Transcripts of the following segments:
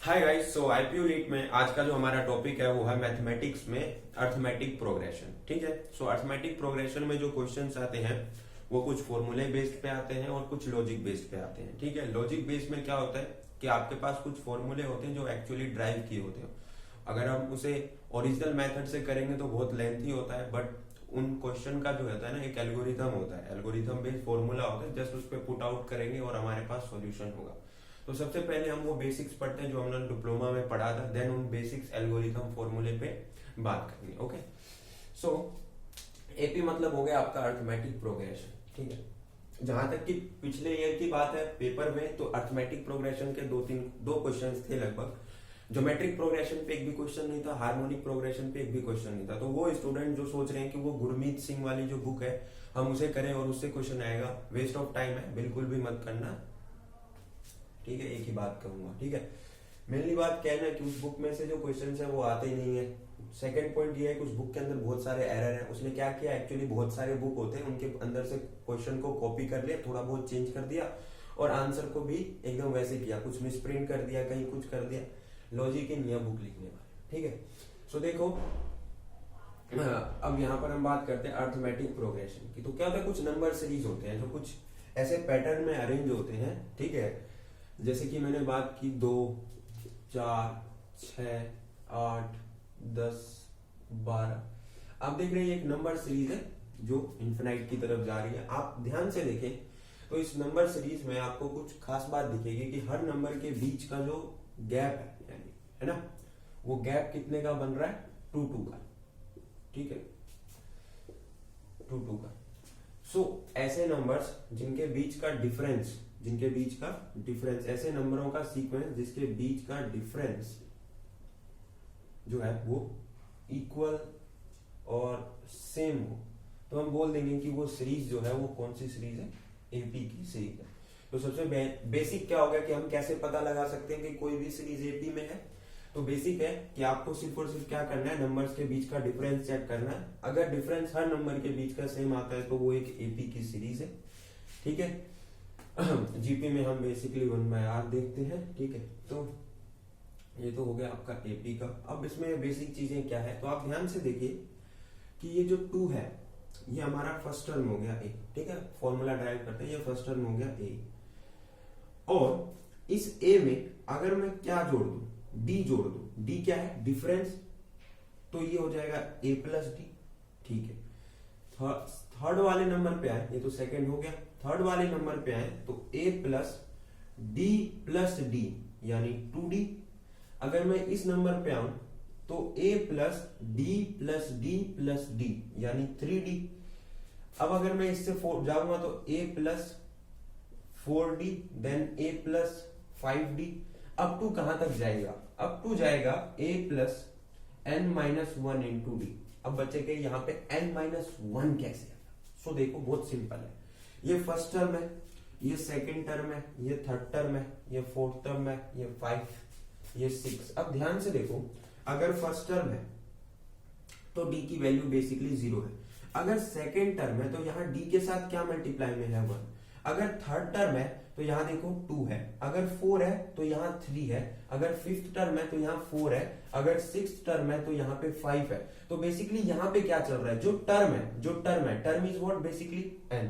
Hi guys, सो IPU लीट में आज का जो हमारा टॉपिक है वो है मैथमेटिक्स में अर्थमेटिक प्रोग्रेशन। ठीक है। सो अर्थमेटिक प्रोग्रेशन में जो क्वेश्चंस आते हैं वो कुछ फॉर्मूले बेस्ड पे आते हैं और कुछ लॉजिक बेस्ड पे आते हैं। ठीक है। लॉजिक बेस्ड में क्या होता है कि आपके पास कुछ फॉर्मूले होते हैं जो एक्चुअली ड्राइव किए होते हैं। अगर हम उसे ओरिजिनल मेथड से करेंगे तो बहुत लेंथी होता है, बट उन क्वेश्चन का जो होता है ना एक एल्गोरिथम होता है, एल्गोरिथम बेस्ड फॉर्मूला होता है। जस्ट उस पर पुट आउट करेंगे और हमारे पास सॉल्यूशन होगा। तो सबसे पहले हम वो बेसिक्स पढ़ते हैं जो हमने डिप्लोमा में पढ़ा था, देन उन बेसिक्स एल्गोरिथम फॉर्मूले पे बात करेंगे। ओके। सो एपी मतलब हो गया आपका अर्थमेटिक प्रोग्रेशन। ठीक है। जहां तक कि पिछले ईयर की बात है पेपर में, तो अर्थमेटिक प्रोग्रेशन के दो क्वेश्चन थे लगभग। ज्योमेट्रिक प्रोग्रेशन पे एक भी क्वेश्चन नहीं था, हार्मोनिक प्रोग्रेशन पे एक भी क्वेश्चन नहीं था। तो वो स्टूडेंट जो सोच रहे हैं कि वो गुरमीत सिंह वाली जो बुक है हम उसे करें और उससे क्वेश्चन आएगा, वेस्ट ऑफ टाइम है, बिल्कुल भी मत करना। ठीक है। एक ही बात कहूंगा। ठीक है। मेनली बात कहना है कि उस बुक में से जो क्वेश्चंस है वो आते ही नहीं है। सेकंड पॉइंट ये है कि उस बुक के अंदर बहुत सारे एरर हैं। उसने क्या किया, एक्चुअली बहुत सारे बुक होते हैं उनके अंदर से क्वेश्चन को कॉपी कर लिया, थोड़ा बहुत चेंज कर दिया और आंसर को भी एकदम वैसे किया, कुछ मिसप्रिंट कर दिया, कहीं कुछ कर दिया। लॉजिक ही नहीं है बुक लिखने वाले। ठीक है। सो देखो, अब यहाँ पर हम बात करते हैं अर्थमेटिक प्रोग्रेशन की। तो क्या होता है, कुछ नंबर सीरीज होते हैं जो कुछ ऐसे पैटर्न में अरेंज होते हैं। ठीक है। जैसे कि मैंने बात की 2, 4, 6, 8, 10, 12। आप देख रहे हैं एक नंबर सीरीज है जो इन्फिनाइट की तरफ जा रही है। आप ध्यान से देखें तो इस नंबर सीरीज में आपको कुछ खास बात दिखेगी कि हर नंबर के बीच का जो गैप है, यानी है ना, वो गैप कितने का बन रहा है, 2 2 का। ठीक है, 2 2 का। सो ऐसे नंबर्स जिनके बीच का डिफरेंस ऐसे नंबरों का सीक्वेंस जिसके बीच का डिफरेंस जो है वो इक्वल और सेम हो, तो हम बोल देंगे कि वो सीरीज जो है वो कौन सी सीरीज है, एपी की सीरीज है। तो सबसे बेसिक क्या होगा कि हम कैसे पता लगा सकते हैं कि कोई भी सीरीज एपी में है। तो बेसिक है कि आपको सिर्फ और सिर्फ क्या करना है, नंबर्स के बीच का डिफरेंस चेक करना है। अगर डिफरेंस हर नंबर के बीच का सेम आता है तो वो एक एपी की सीरीज है। ठीक है। जीपी में हम बेसिकली 1/r देखते हैं। ठीक है। तो ये तो हो गया आपका एपी का। अब इसमें बेसिक चीजें क्या है, तो आप ध्यान से देखिए कि ये जो 2 है ये हमारा फर्स्ट टर्म हो गया ए। ठीक है। फॉर्मूला ड्राइव करते हैं, ये फर्स्ट टर्म हो गया ए। और इस ए में अगर मैं क्या जोड़ दूं, डी जोड़ दूं। डी क्या है, डिफरेंस, तो ये हो जाएगा ए प्लस डी। ठीक है। थर्ड वाले नंबर पे आए, ये तो सेकंड हो गया। थर्ड वाले नंबर पे आए तो ए प्लस डी यानी 2d। अगर मैं इस नंबर पे आऊं तो ए प्लस डी प्लस डी यानी 3d। अब अगर मैं इससे जाऊंगा तो ए प्लस 4d देन ए प्लस 5d। अब टू कहां तक जाएगा, अब टू जाएगा ए प्लस n-1 इंटू डी। अब बचे के यहाँ पे n-1 कैसे आएगा। सो देखो बहुत सिंपल है, ये फर्स्ट टर्म है, ये सेकंड टर्म है, ये थर्ड टर्म है, ये फोर्थ टर्म है, ये 5, ये 6। अब ध्यान से देखो, अगर फर्स्ट टर्म है तो डी की वैल्यू बेसिकली 0 है। अगर सेकंड टर्म है तो यहाँ डी के साथ क्या मल्टीप्लाई में है 1। अगर थर्ड टर्म है तो यहाँ देखो 2 है। अगर 4 है तो यहाँ 3 है। अगर फिफ्थ टर्म है तो यहाँ 4 है। अगर सिक्स्थ टर्म है तो यहाँ पे 5 है। तो बेसिकली यहाँ पे क्या चल रहा है, जो टर्म है, term is what, basically n।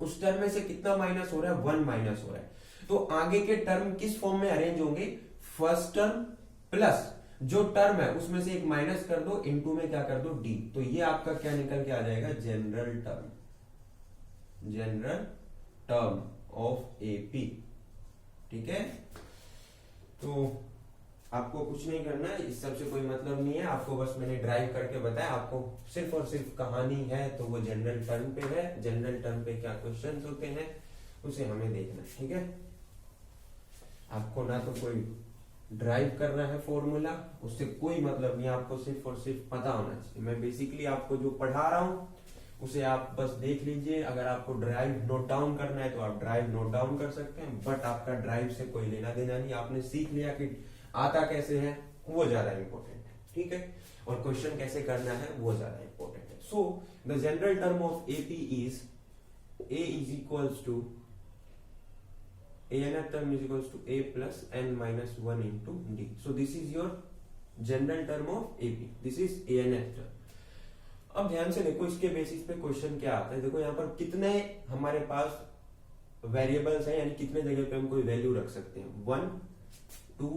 उस टर्म में से कितना माइनस हो रहा है, 1 माइनस हो रहा है। तो आगे के टर्म किस फॉर्म में अरेंज होंगे, फर्स्ट टर्म प्लस जो टर्म है उसमें से एक माइनस कर दो, इनटू में क्या कर दो, डी। तो ये आपका क्या निकल के आ जाएगा, जनरल टर्म ऑफ एपी। ठीक है। तो आपको कुछ नहीं करना है, इस सब से कोई मतलब नहीं है। आपको बस मैंने ड्राइव करके बताया, आपको सिर्फ और सिर्फ कहानी है तो वो जनरल टर्म पे है। जनरल टर्म पे क्या क्वेश्चंस होते हैं उसे हमें देखना है। ठीक है। आपको ना तो कोई ड्राइव करना है फॉर्मूला, उससे कोई मतलब नहीं, आपको सिर्फ और सिर्फ पता होना चाहिए। मैं बेसिकली आपको जो पढ़ा रहा हूं उसे आप बस देख लीजिए। अगर आपको ड्राइव नोट डाउन करना है तो आप ड्राइव नोट डाउन कर सकते हैं, बट आपका ड्राइव से कोई लेना देना नहीं। आपने सीख लिया कि आता कैसे है वो ज्यादा इंपॉर्टेंट है। ठीक है। और क्वेश्चन कैसे करना है वो ज्यादा इंपॉर्टेंट है। So the general term of AP is A is equals to A N th term is equals to A plus N minus one into D. So this is your general term of AP. This is A N th term. अब ध्यान से देखो इसके basis पे question क्या आता है. देखो यहाँ पर कितने हमारे पास वेरिएबल्स हैं, यानी कितने जगह पे हम कोई वैल्यू रख सकते हैं. 1 2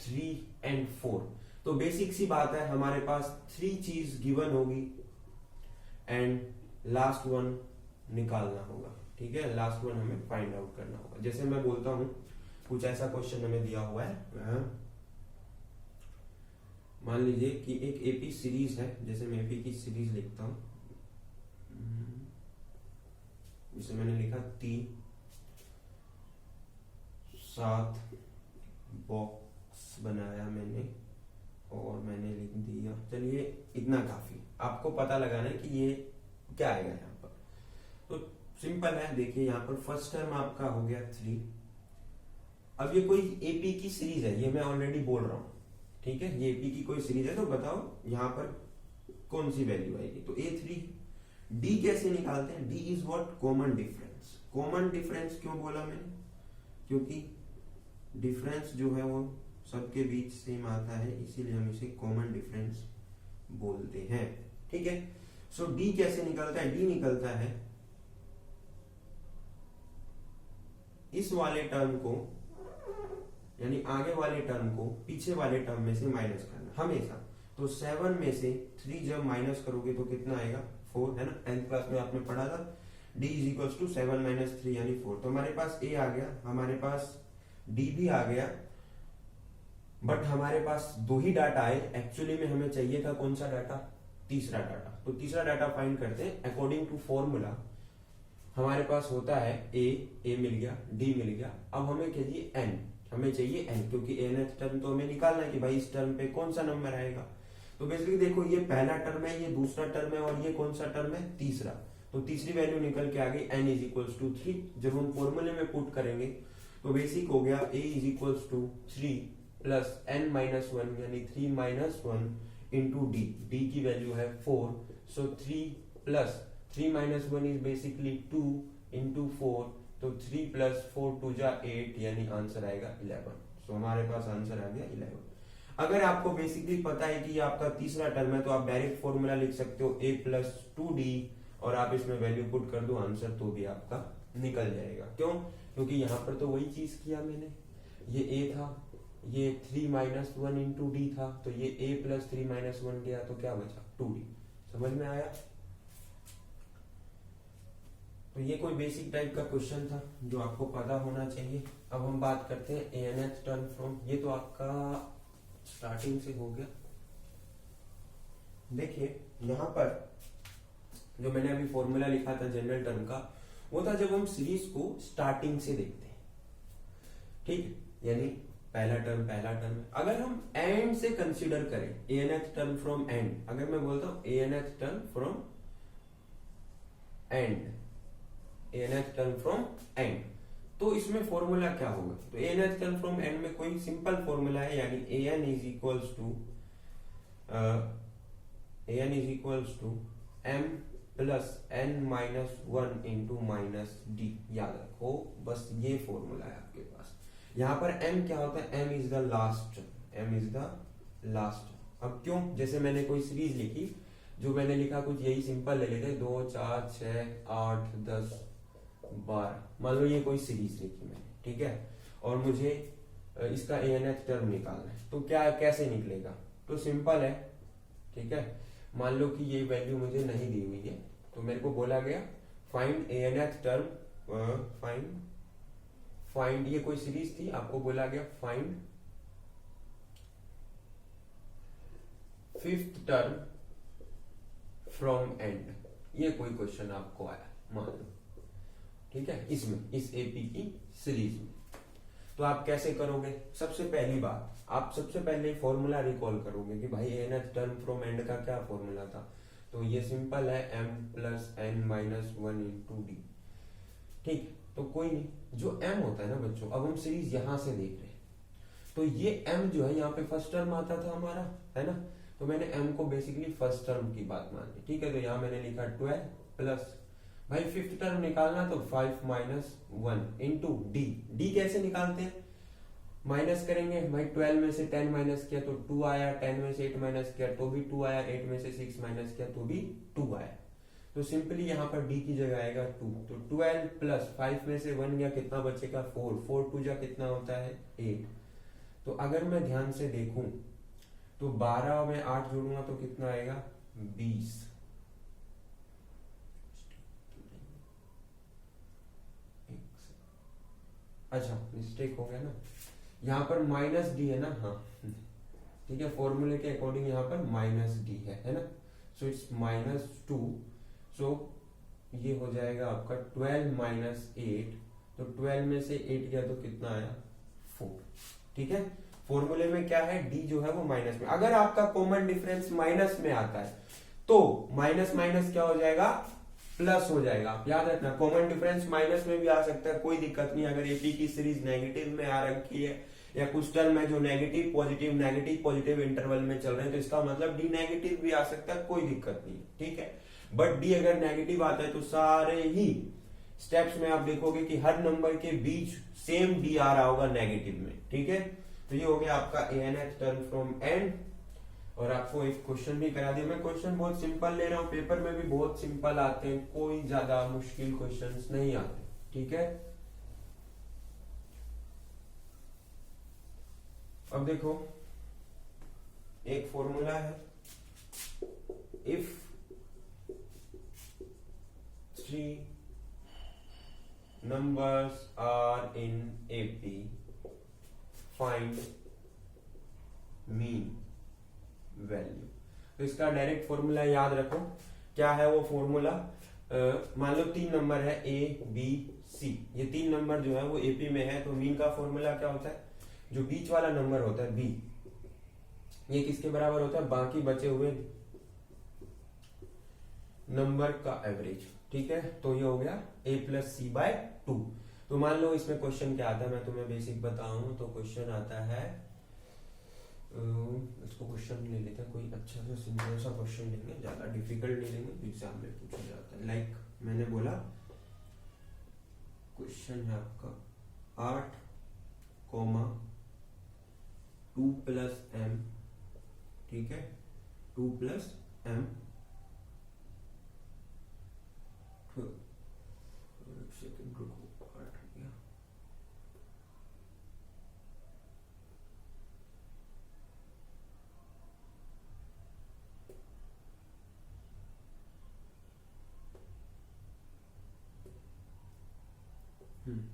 3 एंड 4. तो बेसिक सी बात है, हमारे पास 3 चीज गिवन होगी एंड लास्ट वन निकालना होगा. ठीक है, लास्ट वन हमें फाइंड आउट करना होगा. जैसे मैं बोलता हूं, कुछ ऐसा क्वेश्चन हमें दिया हुआ है. मान लीजिए कि एक एपी सीरीज है. जैसे मैं एपी की सीरीज लिखता हूं, जिसे मैंने लिखा 7 बॉक्स बनाया मैंने और मैंने लिख दिया. चलिए इतना काफी. आपको पता लगाना है कि ये क्या आएगा यहाँ पर. तो सिंपल है. देखिए यहाँ पर फर्स्ट टर्म आपका हो गया 3. अब ये कोई एपी की सीरीज है, ये मैं ऑलरेडी बोल रहा हूं. ठीक है, ये एपी की कोई सीरीज है. तो बताओ यहाँ पर कौन सी वैल्यू आएगी. तो A3. डी कैसे निकालते हैं. D is what, common difference. Common difference क्यों बोला मैंने, क्योंकि डिफरेंस जो है वो सबके बीच सेम आता है, इसीलिए हम इसे कॉमन डिफरेंस बोलते हैं. ठीक है. सो डी कैसे निकलता है. डी निकलता है इस वाले टर्म को, यानी आगे वाले टर्म को पीछे वाले टर्म में से माइनस करना हमेशा. तो 7 में से 3 जब माइनस करोगे तो कितना आएगा, 4. है ना, 10th क्लास में आपने पढ़ा था. d is equals to 7 minus 3 यानी 4. तो हमारे पास a आ गया, हमारे पास d भी आ गया. बट हमारे पास 2 ही डाटा आए. एक्चुअली में हमें चाहिए था कौन सा डाटा, तीसरा डाटा. तो तीसरा डाटा फाइंड करते हैं. अकॉर्डिंग टू फॉर्मूला हमारे पास होता है a मिल गया, d मिल गया. अब हमें चाहिए n, हमें चाहिए n, क्योंकि nth टर्म तो हमें निकालना है कि भाई इस टर्म पे कौन सा नंबर आएगा. तो बेसिकली देखो, ये पहला टर्म है, ये दूसरा टर्म है, और ये कौन सा टर्म है, तीसरा. तो तीसरी वैल्यू निकल के आ गई n इज इक्वल्स टू 3. जब हम फॉर्मूले में पुट करेंगे तो बेसिक हो गया a is equals to 3 plus n minus 1 यानी 3 माइनस 1 इंटू डी. डी की वैल्यू है 4. So 3 plus 3 minus 1 is basically 2 into 4. तो 3 प्लस 4 2 जा 8 यानी आंसर आएगा 11. सो हमारे पास आंसर आ गया 11. अगर आपको बेसिकली पता है कि ये आपका तीसरा टर्म है तो आप डायरेक्ट फॉर्मूला लिख सकते हो a प्लस 2d और आप इसमें वैल्यू पुट कर दो, आंसर तो भी आपका निकल जाएगा. क्यों, क्योंकि यहाँ पर तो वही चीज किया मैंने. ये a था, ये 3 माइनस 1 इंटू डी था, तो ये a प्लस 3 माइनस 1 किया तो क्या बचा, 2d. समझ में आया. तो ये कोई बेसिक टाइप का क्वेश्चन था जो आपको पता होना चाहिए. अब हम बात करते हैं anth टर्म फ्रॉम. ये तो आपका स्टार्टिंग से हो गया. देखिए यहाँ पर जो मैंने अभी फॉर्मूला लिखा था जनरल टर्म का, वो था जब हम सीरीज को स्टार्टिंग से देखते हैं. ठीक है, यानी पहला टर्म है. अगर हम एंड से कंसीडर करें, anth टर्म फ्रॉम एंड. अगर मैं बोलता हूं anth term from and, anth term from and, तो इसमें फॉर्मूला क्या होगा. तो anth टर्म फ्रॉम एंड में कोई सिंपल फॉर्मूला है, यानी an is equals to m plus n minus 1 into minus D. याद रखो, बस ये फॉर्मूला है आपके पास. यहाँ पर m क्या होता है, m इज द लास्ट. अब क्यों, जैसे मैंने कोई सीरीज लिखी, जो मैंने लिखा कुछ यही सिंपल ले लेते, 2 4 6 8 10 12. मान लो ये कोई सीरीज लिखी मैंने, ठीक है, और मुझे इसका anth टर्म निकालना है. तो क्या कैसे निकलेगा, तो सिंपल है. ठीक है, मान लो कि ये वैल्यू मुझे नहीं दी हुई है, तो मेरे को बोला गया फाइंड anth टर्म. फाइंड ये कोई सीरीज थी, आपको बोला गया find fifth term from and. ये कोई क्वेश्चन आपको आया मान लो. ठीक है, इसमें इस एपी की सीरीज में. तो आप कैसे करोगे, सबसे पहली बात आप सबसे पहले फॉर्मूला रिकॉल करोगे कि भाई nth टर्म फ्रॉम एंड का क्या फॉर्मूला था. तो ये सिंपल है, m plus n minus 1 into D. ठीक, तो कोई नहीं, जो m होता है ना बच्चों, अब हम सीरीज यहां से देख रहे हैं, तो ये m जो है यहाँ पे फर्स्ट टर्म आता था हमारा, है ना. तो मैंने m को बेसिकली फर्स्ट टर्म की बात मान ली. ठीक है, तो यहाँ मैंने लिखा 12 प्लस भाई फिफ्थ टर्म निकालना तो 5 माइनस 1 इंटू डी। डी कैसे निकालते हैं, माइनस करेंगे भाई, 12 में से 10 माइनस किया तो 2 आया, 10 में से 8 माइनस किया तो भी 2 आया, 8 में से 6 माइनस किया तो भी 2 आया। तो सिंपली यहाँ पर डी की जगह आएगा 2। तो 12 प्लस 5 में से 1 गया, कितना बचेगा 4, 4 टू जा कितना होता है 8। तो अगर मैं ध्यान से देखूं तो 12 में 8 जोड़ूंगा तो कितना आएगा 20। अच्छा मिस्टेक हो गया ना, यहाँ पर माइनस डी है ना, हाँ ठीक है, फॉर्मूले के अकॉर्डिंग यहाँ पर माइनस डी है ना। So it's -2। सो ये हो जाएगा आपका 12 माइनस 8। तो 12 में से 8 गया तो कितना आया 4। ठीक है, फॉर्मूले में क्या है, डी जो है वो माइनस में। अगर आपका कॉमन डिफरेंस माइनस में आता है तो माइनस माइनस क्या हो जाएगा, प्लस हो जाएगा। आप याद रखना, कॉमन डिफरेंस माइनस में भी आ सकता है, कोई दिक्कत नहीं। अगर एपी की सीरीज नेगेटिव में आ रखी है या कुछ टर्म है जो नेगेटिव पॉजिटिव इंटरवल में चल रहे हैं, तो इसका मतलब डी नेगेटिव भी आ सकता है, कोई दिक्कत नहीं। ठीक है, बट डी अगर नेगेटिव आता है तो सारे ही स्टेप्स में आप देखोगे कि हर नंबर के बीच सेम डी आ रहा होगा नेगेटिव में। ठीक है, तो ये हो गया आपका एएनएच टर्म फ्रॉम एंड। और आपको एक क्वेश्चन भी करा दिया। मैं क्वेश्चन बहुत सिंपल ले रहा हूँ, पेपर में भी बहुत सिंपल आते हैं, कोई ज्यादा मुश्किल क्वेश्चंस नहीं आते। ठीक है, अब देखो एक फॉर्मूला है, if 3 numbers are in AP, find mean value. तो इसका डायरेक्ट फॉर्मूला याद रखो, क्या है वो फॉर्मूला। मान लो 3 नंबर है A B C, ये 3 नंबर जो है वो एपी में है, तो मीन का फॉर्मूला क्या होता है, जो बीच वाला नंबर होता है B, ये किसके बराबर होता है, बाकी बचे हुए नंबर का एवरेज। ठीक है, तो ये हो गया A प्लस C बाय 2। तो मान लो इसमें क्वेश्चन क्या आता है, मैं तुम्हें बेसिक बताऊं तो क्वेश्चन आता है, इसको क्वेश्चन ले लेते हैं, कोई अच्छा सा सिंपल सा क्वेश्चन लेंगे, ज्यादा डिफिकल्ट नहीं लेंगे, एग्जाम में पूछा जाता है। लाइक मैंने बोला क्वेश्चन है आपका 8, 2 प्लस m, ठीक है 2 प्लस m, सेकंड रुको, 8 हो गया,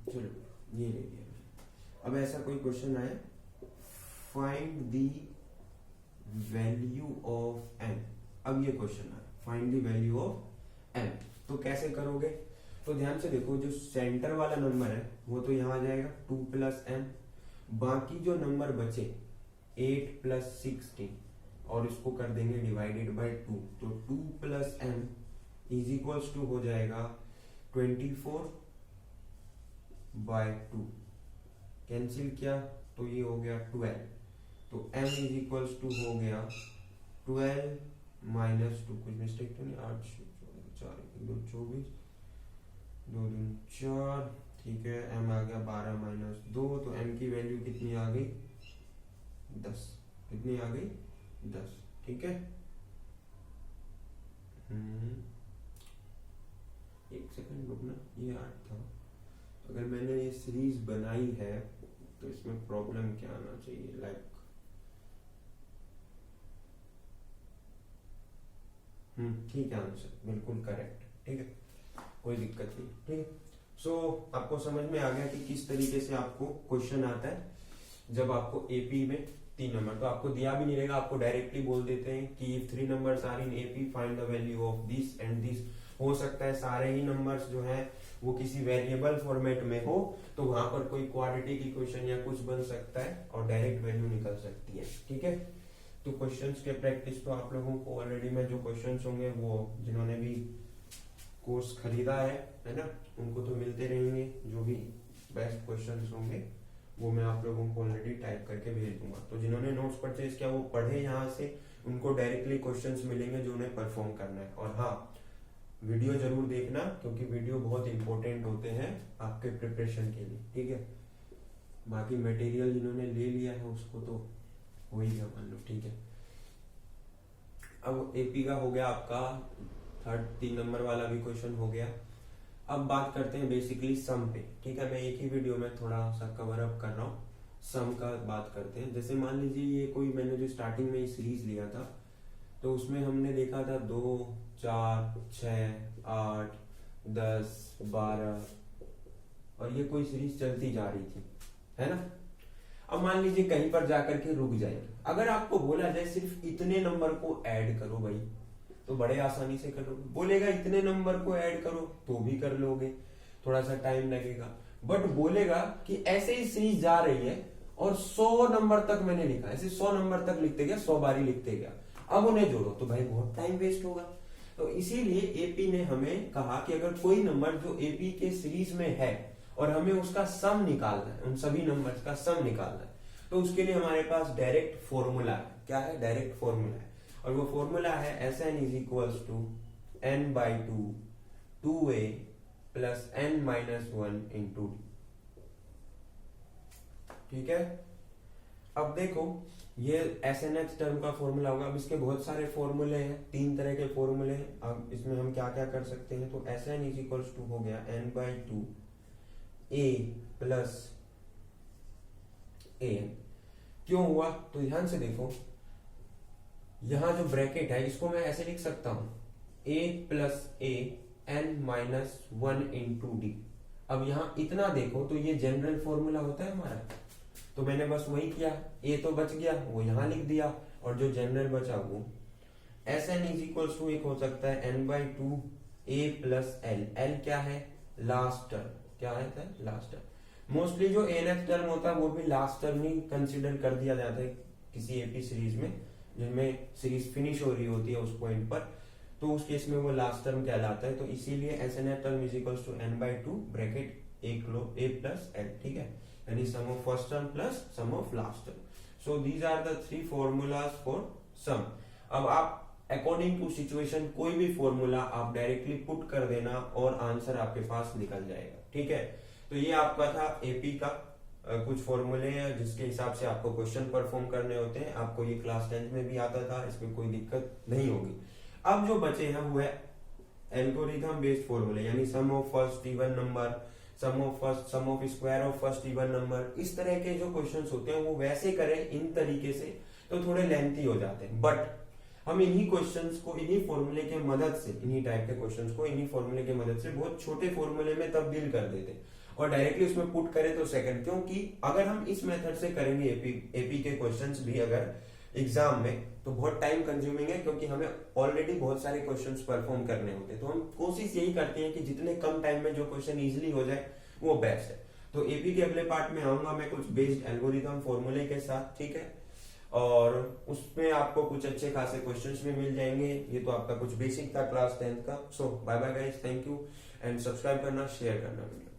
चलो ये ले लिया। अब ऐसा कोई क्वेश्चन आए, find the value of m। अब ये क्वेश्चन आया, find the value of m, तो कैसे करोगे, तो ध्यान से देखो, जो सेंटर वाला नंबर है वो तो यहाँ आ जाएगा 2 प्लस m, बाकी जो नंबर बचे 8 प्लस 16, और इसको कर देंगे डिवाइडेड बाय 2, तो 2 plus m is equals to हो जाएगा 24 बाय 2, कैंसिल किया तो ये हो गया 12, तो m इज इक्वल्स टू हो गया 12 माइनस 2, कुछ मिस्टेक तो नहीं, 8 4 2 24 2 2 4, ठीक है, m आ गया 12 माइनस 2, तो m की वैल्यू कितनी आ गई 10, कितनी आ गई 10। ठीक है, एक सेकंड रुकना, ये 8 था। अगर मैंने ये सीरीज बनाई है तो इसमें प्रॉब्लम क्या आना चाहिए, लाइक ठीक है, आंसर बिल्कुल करेक्ट। ठीक है, कोई दिक्कत नहीं। ठीक है, सो आपको समझ में आ गया कि किस तरीके से आपको क्वेश्चन आता है जब आपको एपी में 3 नंबर, तो आपको दिया भी नहीं रहेगा, आपको डायरेक्टली बोल देते हैं कि 3 numbers are in AP, find the value of this and this. हो सकता है सारे ही नंबर्स जो हैं वो किसी वेरिएबल फॉर्मेट में हो, तो वहां पर कोई क्वाड्रेटिक इक्वेशन या कुछ बन सकता है और डायरेक्ट वैल्यू निकल सकती है। ठीक है, तो क्वेश्चंस के प्रैक्टिस तो आप लोगों को ऑलरेडी मैं जो क्वेश्चंस होंगे वो जिन्होंने भी कोर्स खरीदा है ना, उनको तो मिलते रहेंगे, जो भी बेस्ट क्वेश्चंस होंगे वो मैं आप लोगों को ऑलरेडी टाइप करके भेज दूंगा। तो जिन्होंने नोट्स परचेज किया वो पढ़े यहाँ से, उनको डायरेक्टली क्वेश्चंस मिलेंगे जो उन्हें परफॉर्म करना है। और हाँ, वीडियो जरूर देखना, क्योंकि वीडियो बहुत इंपॉर्टेंट होते हैं आपके प्रिपरेशन के लिए, ठीक है। बाकी मटेरियल जिन्होंने ले लिया है उसको तो हो ही गया मान लो, ठीक है। अब एपी का हो गया आपका 3 नंबर वाला भी क्वेश्चन हो गया। अब बात करते हैं बेसिकली सम पे, ठीक है। मैं एक ही वीडियो में थोड़ा सा कवर अप कर रहा हूँ, सम का बात करते हैं। जैसे मान लीजिए ये कोई मैंने जो स्टार्टिंग में सीरीज लिया था, तो उसमें हमने देखा था 2, 4, 6, 8, 10, 12 और ये कोई सीरीज चलती जा रही थी, है ना। अब मान लीजिए कहीं पर जाकर के रुक जाएगी। अगर आपको बोला जाए सिर्फ इतने नंबर को ऐड करो भाई, तो बड़े आसानी से कर लोगे। बोलेगा इतने नंबर को ऐड करो तो भी कर लोगे, थोड़ा सा टाइम लगेगा। बट बोलेगा कि ऐसे ही सीरीज जा रही है और 100 नंबर तक मैंने लिखा, ऐसे 100 नंबर तक लिखते गया, 100 बारी लिखते गया, अब उन्हें जोड़ो तो भाई बहुत टाइम वेस्ट होगा। तो इसीलिए एपी ने हमें कहा कि अगर कोई नंबर जो एपी के सीरीज में है और हमें उसका सम निकालना है, उन सभी नंबर्स का सम निकालना है, तो उसके लिए हमारे पास डायरेक्ट फॉर्मूला है। क्या है? डायरेक्ट फॉर्मूला है। और वो फॉर्मूला है Sn is equals to n/2 2a plus n-1 into d, ठीक है। अब देखो ये SNX टर्म का फॉर्मूला होगा। अब इसके बहुत सारे फॉर्मूले हैं, 3 तरह के फॉर्मूले हैं। अब इसमें हम क्या क्या कर सकते हैं, तो Sn इज इक्वल्स टू हो गया n/2 a प्लस an। क्यों हुआ? तो ध्यान से देखो, यहां जो ब्रैकेट है इसको मैं ऐसे लिख सकता हूं a plus a n-1 into D. अब यहां इतना देखो तो ये जनरल फॉर्मूला होता है हमारा, तो मैंने बस वही किया, a तो बच गया वो यहां लिख दिया, और जो जनरल बचा वो Sn इज इक्वल्स टू एक हो सकता है n/2 a plus l। l क्या है? Last term. क्या है? Last term. मोस्टली जो nth टर्म होता है वो भी लास्ट टर्म ही कंसिडर कर दिया जाता है किसी एपी सीरीज में, जिनमें सीरीज फिनिश हो रही होती है उस पॉइंट पर, तो उस केस में वो लास्ट टर्म कहलाता है। तो इसीलिए Sn term is equals to n/2 bracket a plus l, ठीक है, यानी sum of first term plus sum of last term. So these are the 3 formulas for sum. अब आप अकॉर्डिंग टू सिचुएशन कोई भी फॉर्मूला आप डायरेक्टली पुट कर देना और आंसर आपके पास निकल जाएगा, ठीक है। तो ये आपका था एपी का कुछ फॉर्मूले हैं जिसके हिसाब से आपको क्वेश्चन परफॉर्म करने होते हैं। आपको ये क्लास 10th में भी आता था, इसमें कोई दिक्कत नहीं होगी। अब जो बचे हैं वो है एल्गोरिथम बेस्ड फॉर्मूले, यानी sum of first even number, sum of square of first even number. इस तरह के जो क्वेश्चंस होते हैं वो वैसे करें इन तरीके से तो थोड़े लेंथी हो जाते हैं, बट हम इन्हीं क्वेश्चंस को इन्हीं फॉर्मूले के मदद से, इन्हीं टाइप के क्वेश्चंस को इन्हीं फॉर्मूले के मदद से बहुत छोटे फॉर्मूले में तब्दील कर देते हैं और डायरेक्टली उसमें पुट करें तो सेकंड। क्योंकि अगर हम इस मेथड से करेंगे एपी के क्वेश्चंस भी अगर एग्जाम में, तो बहुत टाइम कंज्यूमिंग है, क्योंकि हमें ऑलरेडी बहुत सारे क्वेश्चंस परफॉर्म करने होते हैं। तो हम कोशिश यही करते हैं कि जितने कम टाइम में जो क्वेश्चन इजीली हो जाए वो बेस्ट है। तो एपी के अगले पार्ट में आऊंगा मैं कुछ बेस्ड एल्गोरिथम फॉर्मूले के साथ, ठीक है, और उसमें आपको कुछ अच्छे खासे क्वेश्चंस भी मिल जाएंगे। ये तो आपका कुछ बेसिक था क्लास 10th का। So bye bye guys, thank you, and subscribe करना, शेयर करना वीडियो।